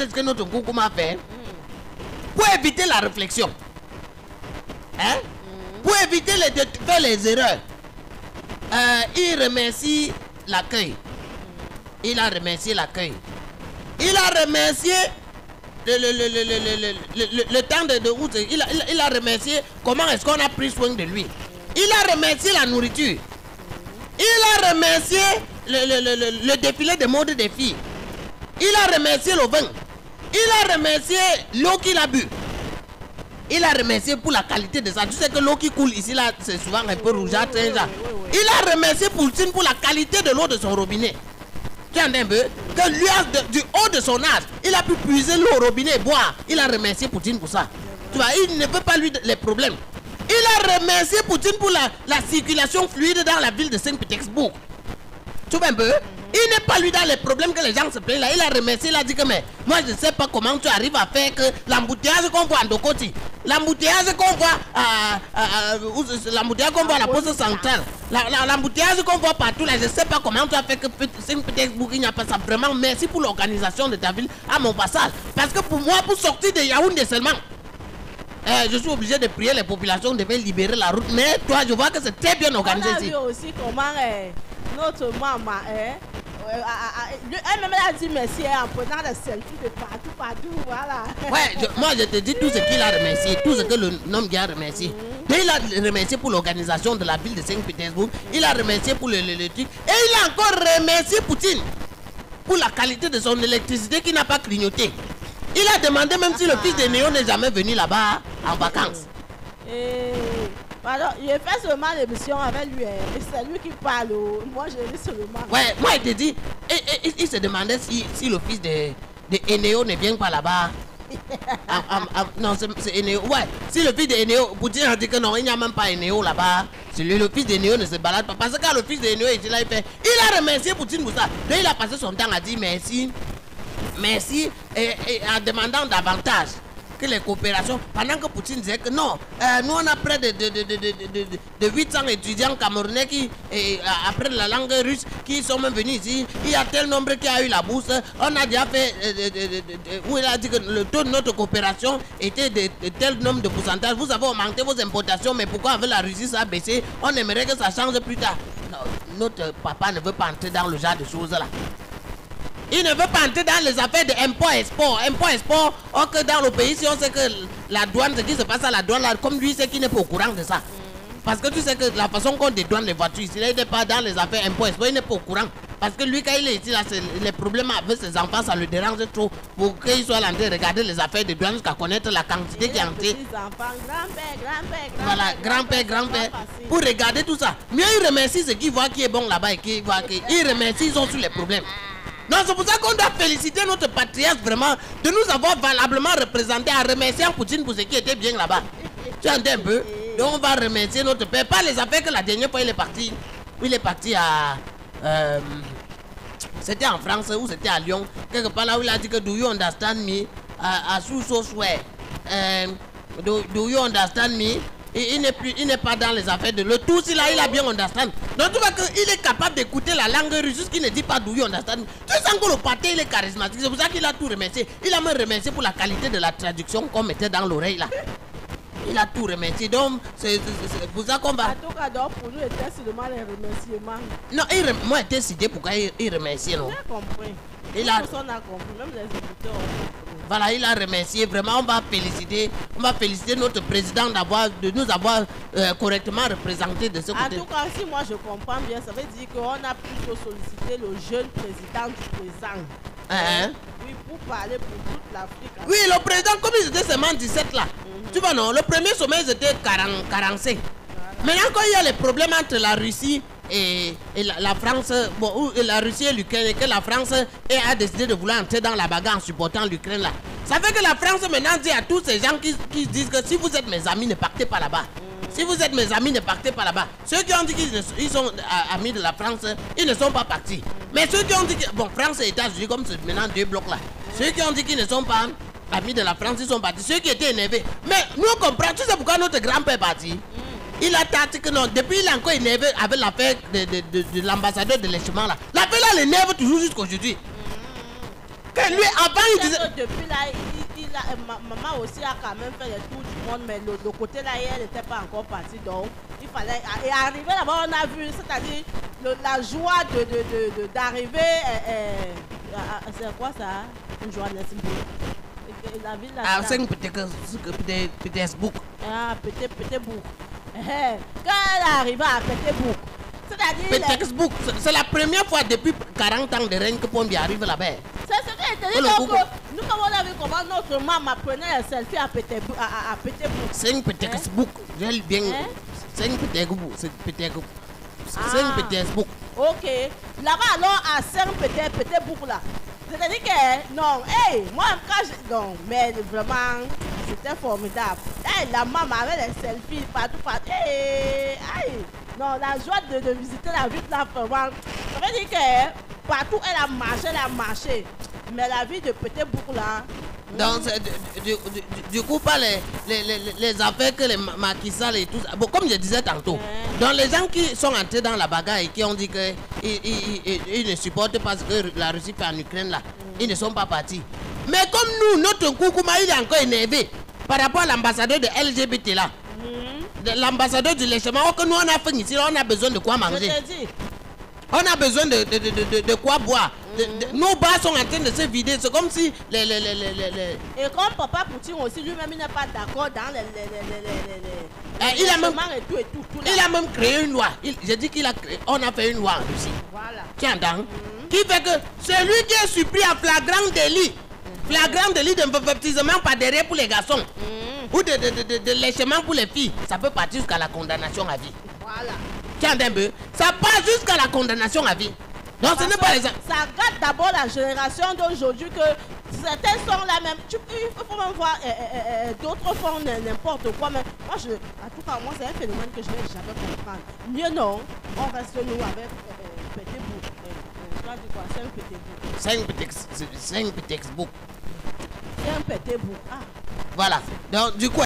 ce que notre Koukoum a fait? Pour éviter la réflexion. Hein? Pour éviter de faire les erreurs. Il remercie l'accueil. Il a remercié l'accueil. Il a remercié le temps de route. Il a remercié comment est-ce qu'on a pris soin de lui. Il a remercié la nourriture. Il a remercié le défilé de mode des filles. Il a remercié le vin. Il a remercié l'eau qu'il a bu. Il a remercié pour la qualité de ça. Tu sais que l'eau qui coule ici, là, c'est souvent un peu rougeâtre. Il a remercié Poutine pour la qualité de l'eau de son robinet. Tu entends un peu? Que lui, du haut de son âge, il a pu puiser l'eau au robinet et boire. Il a remercié Poutine pour ça. Tu vois, il ne veut pas lui les problèmes. Il a remercié Poutine pour la circulation fluide dans la ville de Saint-Pétersbourg. Tu vois un peu? Il n'est pas lui dans les problèmes que les gens se plaignent là. Il a remercié, il a dit que mais moi je ne sais pas comment tu arrives à faire que l'embouteillage qu'on voit à Ndokoti, l'embouteillage qu'on voit l'embouteillage qu'on voit à la poste centrale, l'embouteillage qu'on voit partout là, je ne sais pas comment tu as fait que Saint-Pétersbourg il n'y a pas ça. Vraiment merci pour l'organisation de ta ville à mon passage. Parce que pour moi, pour sortir de Yaoundé seulement, je suis obligé de prier les populations de libérer la route. Mais toi, je vois que c'est très bien organisé ici. On a vu aussi comment notre maman, elle-même a dit merci en prenant des selfies de partout, voilà. Ouais, moi je te dis tout ce qu'il a remercié, tout ce que le homme a remercié. Mais il a remercié pour l'organisation de la ville de Saint-Pétersbourg, il a remercié pour le truc, et il a encore remercié Poutine pour la qualité de son électricité qui n'a pas clignoté. Il a demandé même si le fils de Néo n'est jamais venu là-bas en vacances. Pardon, il fait seulement l'émission avec lui, et c'est lui qui parle. Moi, je lis seulement. Ouais, moi, il te dit, il se demandait si le fils de Eneo ne vient pas là-bas. Non, c'est Eneo. Ouais, si le fils de Eneo, Poutine a dit que non, il n'y a même pas Eneo là-bas. Le fils d'Eneo ne se balade pas. Parce que quand le fils d'Eneo était là, il a remercié Poutine pour ça. Donc, il a passé son temps à dire merci. Merci, et en demandant davantage que les coopérations, pendant que Poutine disait que non, nous on a près de 800 étudiants camerounais qui, après la langue russe, qui sont même venus ici. Il y a tel nombre qui a eu la bourse. On a déjà fait, où il a dit que le taux de notre coopération était de tel nombre de pourcentage. Vous avez augmenté vos importations, mais pourquoi avec la Russie ça a baissé? On aimerait que ça change plus tard. Non, notre papa ne veut pas entrer dans le genre de choses là. Il ne veut pas entrer dans les affaires d'import et export. Import et export, or que dans le pays, si on sait que la douane, ce qui se passe à la douane, là, comme lui, c'est qu'il n'est pas au courant de ça. Parce que tu sais que la façon qu'on dédouane les voitures ici, il n'est pas dans les affaires import et export, il n'est pas au courant. Parce que lui, quand il est ici, là, les problèmes avec ses enfants, ça le dérange trop pour qu'il soit en train de regarder les affaires de douane jusqu'à connaître la quantité qui est entrée. Voilà, grand-père. Pour regarder tout ça. Mieux il remercie ceux qui voient qui est bon là-bas et qui voient qu'il remercie, ils ont sur les problèmes. Non, c'est pour ça qu'on doit féliciter notre patriarche vraiment de nous avoir valablement représenté en remerciant Poutine pour ce qui était bien là-bas. Tu entends un peu? Donc on va remercier notre père. Pas les affaires que la dernière fois il est parti. Il est parti à... c'était en France ou c'était à Lyon. Quelque part là où il a dit que do you understand me? À sous-sous-souhait. Do you understand me? Il n'est pas dans les affaires de l'autre. Tout cela, il a bien understand. Donc tu vois qu'il est capable d'écouter la langue russe, juste qu'il ne dit pas d'où il understand. Tu sens que le pâté, il est charismatique. C'est pour ça qu'il a tout remercié. Il a même remercié pour la qualité de la traduction qu'on mettait dans l'oreille là. Il a tout remercié. Donc c'est pour ça qu'on va... En tout cas, donc pour nous, c'était seulement les remerciements. Non, moi j'étais cité pourquoi il remerciait, non? J'ai compris. Il a... On a compris, même les éditeurs ont compris. Voilà, il a remercié. Vraiment, on va féliciter notre président de nous avoir correctement représenté de ce côté. En tout cas, si moi je comprends bien, ça veut dire qu'on a plutôt sollicité le jeune président du présent. Oui, pour parler pour toute l'Afrique. Oui, le président, comme ils étaient seulement 17 là. Tu vois, non, le premier sommet, ils étaient 45. Maintenant, quand il y a les problèmes entre la Russie et la France, bon, la Russie et l'Ukraine, et que la France a décidé de vouloir entrer dans la bagarre en supportant l'Ukraine là. Ça fait que la France maintenant dit à tous ces gens qui disent que si vous êtes mes amis, ne partez pas là-bas. Si vous êtes mes amis, ne partez pas là-bas. Ceux qui ont dit qu'ils sont amis de la France, ils ne sont pas partis. Mais ceux qui ont dit que, bon, France et États-Unis, comme c'est maintenant deux blocs là. Ceux qui ont dit qu'ils ne sont pas amis de la France, ils sont partis. Ceux qui étaient énervés. Mais nous on comprend, tu sais pourquoi notre grand-père est parti? Il a tâté que non, depuis il est encore énervé avec l'affaire de l'ambassadeur de l'échauffement là. L'affaire là l'énerve toujours jusqu'aujourd'hui. Que lui, avant, il disait... Depuis là, maman aussi a quand même fait le tour du monde, mais le côté là, elle n'était pas encore partie. Donc, il fallait... Et arrivé là-bas, on a vu, c'est-à-dire la joie d'arriver... c'est quoi ça? Une joie, la ville là. Ah, c'est Pétersbourg. Ah, Pétersbourg. Quand elle est arrivée à Pétersbourg, c'est-à-dire... Pétersbourg, c'est la première fois depuis 40 ans de règne que Pombi arrive là-bas. C'est ce que je te dis. Donc, nous, comme on a vu comment notre maman prenait les selfies à Pétersbourg. C'est une Pétersbourg. J'ai bien. C'est une Pétersbourg. C'est Pétersbourg. C'est une Pétersbourg. Ok. Là-bas, alors, à Saint-Pétersbourg, là. C'est-à-dire que, non, hey, moi, quand je... Non, mais vraiment, c'était formidable. Hey, la maman avait les selfies partout. Hey, hey. Non, la joie de visiter la ville, là, vraiment. Ça veut dire que partout, elle a marché. Mais la ville de Pétersbourg, là... Donc, du coup, pas les affaires que les Macky Sall et tout ça. Bon, comme je disais tantôt, donc les gens qui sont entrés dans la bagarre et qui ont dit qu'ils ne supportent pas ce que la Russie fait en Ukraine, là, ils ne sont pas partis. Mais comme nous, notre Koukouma, il est encore énervé par rapport à l'ambassadeur de LGBT, là. L'ambassadeur du lèchement, que nous, on a fait ici, on a besoin de quoi manger. On a besoin de quoi boire. Nos bars sont en train de se vider. C'est comme si les... Et comme Papa Poutine aussi, lui-même, il n'est pas d'accord dans les il a même, et tout, il a même créé une loi. J'ai dit on a fait une loi en Russie. Voilà. Tiens, donc, qui fait que celui qui est surpris à flagrant délit de baptisement par derrière pour les garçons, ou de lèchement pour les filles, ça peut partir jusqu'à la condamnation à vie. Voilà. Tiens, d'un peu, ça passe jusqu'à la condamnation à vie. Donc ce n'est pas les... Ça gâte d'abord la génération d'aujourd'hui que certains sont là même. Il faut même voir d'autres font n'importe quoi. Mais moi, en tout cas, moi, c'est un phénomène que je n'ai jamais compris. Mieux non, on reste nous avec Pétersbourg. Tu as dit quoi? C'est un Pétersbourg. C'est un Pétersbourg. C'est un Pétersbourg. Ah. Voilà. Donc du coup...